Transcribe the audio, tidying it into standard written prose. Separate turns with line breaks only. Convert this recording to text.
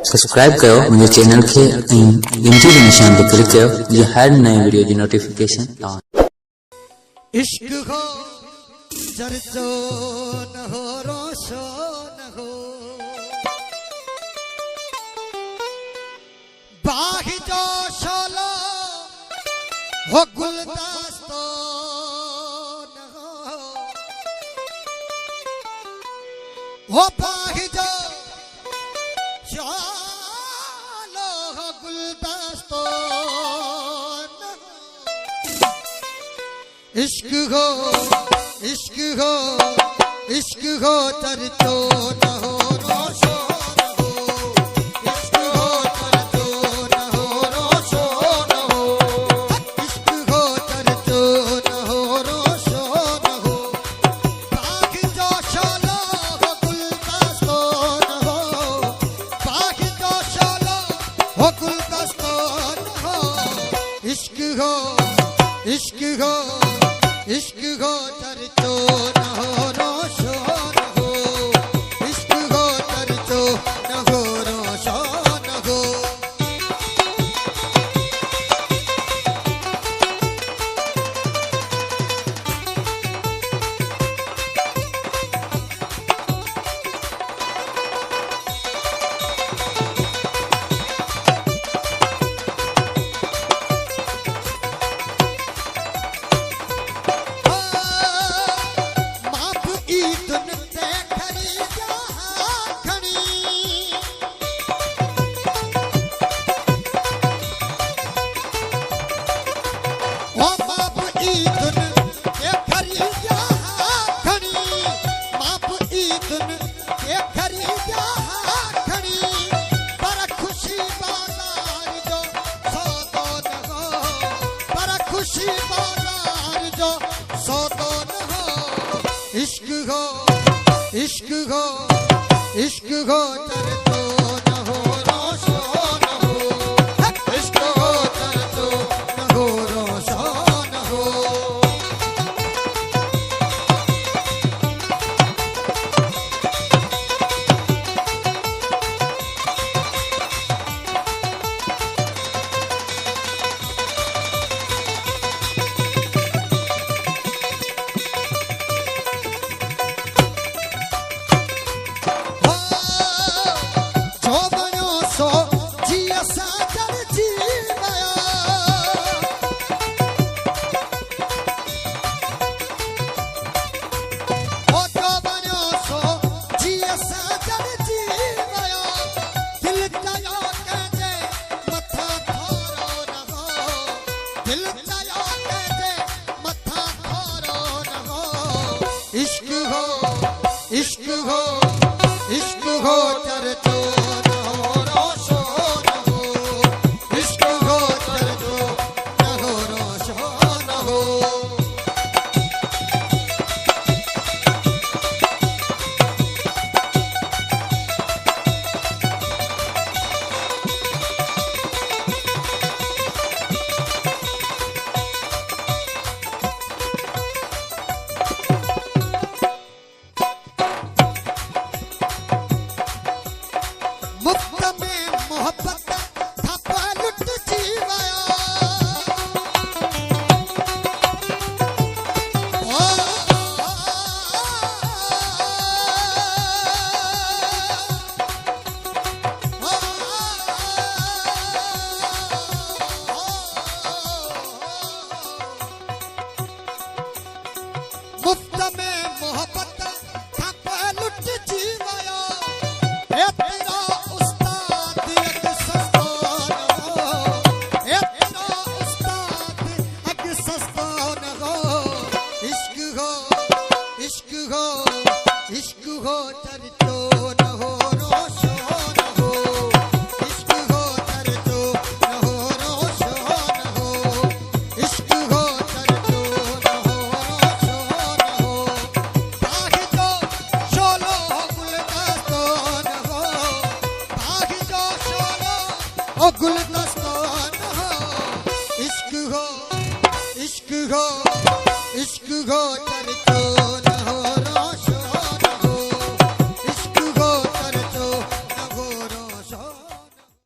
subscribe करो मुझे channel के घंटी के निशान पर क्लिक करो ये हर नए वीडियो की नोटिफिकेशन
इश्क हो चर्चो न हो रोशो न हो बाही जो शोलो हो गुलदस्तो न हो बाही जो शोलो हो गुलदस्तो न इश्क हो इश्क हो चर्चो न हो रोशो न हो इश्क हो चर्चो न हो रोशो न हो इश्क हो चर्चो न हो रोशो न हो बाकी जो शोलो हो गुलदस्तो न हो बाकी जो शोलो हो गुलदस्तो न हो इश्क हो इश्क हो इश्क हो चर्चो न हो रोशो न हो इश्क हो चर्चो न हो रोशो न हो इश्क हो इश्क हो इश्क हो चर्चो न हो रोशो न हो इश्क हो चर्चो न हो रोशो न हो इश्क हो इश्क हो चर्चो न हो रोशो न हो इश्क हो चर्चो न हो रोशो न हो मुफ्त में मोहब्बत थप्पा लुट जीवाया मुफ्त में मोहब्बत थप्पा लुट जीवाया इश्क हो चर्चो न हो रोशो न हो इश्क हो चर्चो न हो रोशो न हो इश्क हो चर्चो न हो रोशो न हो बाही जो शोलो हो गुलदस्तो न हो बाही जो शोलो हो गुलदस्तो